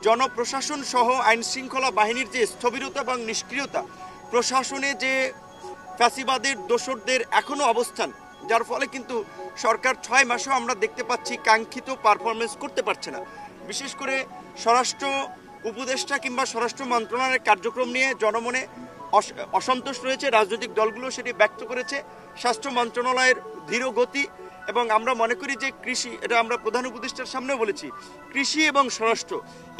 জনপ্রশাসন সহ আইন শৃঙ্খলা বাহিনীর যে স্থবিরতা এবং নিষ্ক্রিয়তা, প্রশাসনে যে ফ্যাসিবাদের দোসরদের এখনও অবস্থান, যার ফলে কিন্তু সরকার 6 মাসেও আমরা দেখতে পাচ্ছি কাঙ্ক্ষিত পারফরমেন্স করতে পারছে না। বিশেষ করে স্বরাষ্ট্র উপদেষ্টা কিংবা স্বরাষ্ট্র মন্ত্রণালয়ের কার্যক্রম নিয়ে জনমনে অসন্তোষ রয়েছে, রাজনৈতিক দলগুলো সেটি ব্যক্ত করেছে। স্বাস্থ্য মন্ত্রণালয়ের ধীর গতি এবং আমরা মনে করি যে কৃষি, এটা আমরা প্রধান উপদেষ্টার সামনেও বলেছি, কৃষি এবং স্বরাষ্ট্র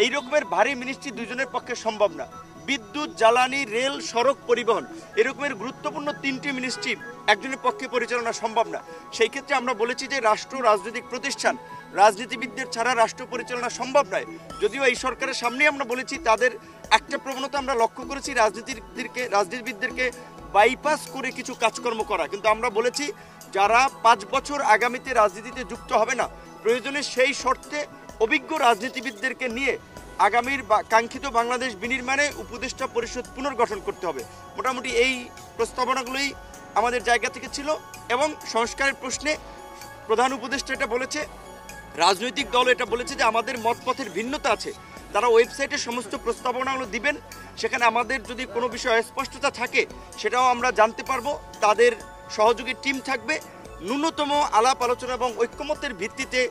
এই রকমের ভারী মিনিস্ট্রি দুজনের পক্ষে সম্ভব না। বিদ্যুৎ, জ্বালানি, রেল, সড়ক পরিবহন এরকমের গুরুত্বপূর্ণ 3টি মিনিস্ট্রি একজনের পক্ষে পরিচালনা সম্ভব না। সেই ক্ষেত্রে আমরা বলেছি যে রাষ্ট্র রাজনৈতিক প্রতিষ্ঠান, রাজনীতিবিদদের ছাড়া রাষ্ট্র পরিচালনা সম্ভব নয়। যদিও এই সরকারের সামনে আমরা বলেছি তাদের একটা প্রবণতা আমরা লক্ষ্য করেছি, রাজনীতিবিদদেরকে বাইপাস করে কিছু কাজকর্ম করা। কিন্তু আমরা বলেছি যারা 5 বছর আগামীতে রাজনীতিতে যুক্ত হবে না, প্রয়োজনে সেই শর্তে অভিজ্ঞ রাজনীতিবিদদেরকে নিয়ে আগামীর কাঙ্ক্ষিত বাংলাদেশ বিনির্মাণে উপদেষ্টা পরিষদ পুনর্গঠন করতে হবে। মোটামুটি এই প্রস্তাবনাগুলোই আমাদের জায়গা থেকে ছিল। এবং সংস্কারের প্রশ্নে প্রধান উপদেষ্টা এটা বলেছে, রাজনৈতিক দল এটা বলেছে যে আমাদের মতপথের ভিন্নতা আছে, তারা ওয়েবসাইটে সমস্ত প্রস্তাবনাগুলো দিবেন, সেখানে আমাদের যদি কোনো বিষয়ে অস্পষ্টতা থাকে সেটাও আমরা জানতে পারবো। তাদের সহযোগী টিম থাকবে। ন্যূনতম আলাপ আলোচনা এবং ঐক্যমতের ভিত্তিতে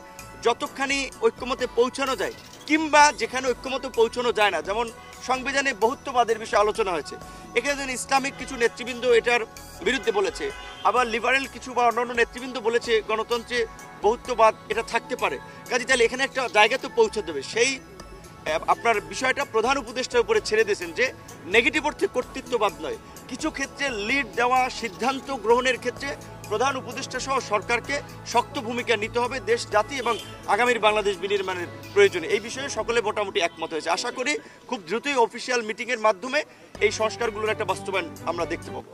যতখানি ঐক্যমতে পৌঁছানো যায়, কিংবা যেখানে ঐক্যমতে পৌঁছানো যায় না, যেমন সংবিধানে বহুত্ববাদের বিষয়ে আলোচনা হয়েছে, এখানে ইসলামিক কিছু নেতৃবৃন্দ এটার বিরুদ্ধে বলেছে, আবার লিবারেল কিছু বা অন্যান্য নেতৃবৃন্দ বলেছে গণতন্ত্রে বহুত্ববাদ এটা থাকতে পারে। কাজে তাহলে এখানে একটা জায়গা তো পৌঁছে দেবে। সেই আপনার বিষয়টা প্রধান উপদেষ্টার উপরে ছেড়ে দিয়েছেন যে নেগেটিভ অর্থে কর্তৃত্ববাদ নয়, কিছু ক্ষেত্রে লিড দেওয়া, সিদ্ধান্ত গ্রহণের ক্ষেত্রে প্রধান উপদেষ্টা সহ সরকারকে শক্ত ভূমিকা নিতে হবে দেশ, জাতি এবং আগামীর বাংলাদেশ বিনির্মাণের প্রয়োজনে। এই বিষয়ে সকলে মোটামুটি একমত হয়েছে। আশা করি খুব দ্রুতই অফিসিয়াল মিটিংয়ের মাধ্যমে এই সংস্কারগুলোর একটা বাস্তবায়ন আমরা দেখতে পাবো।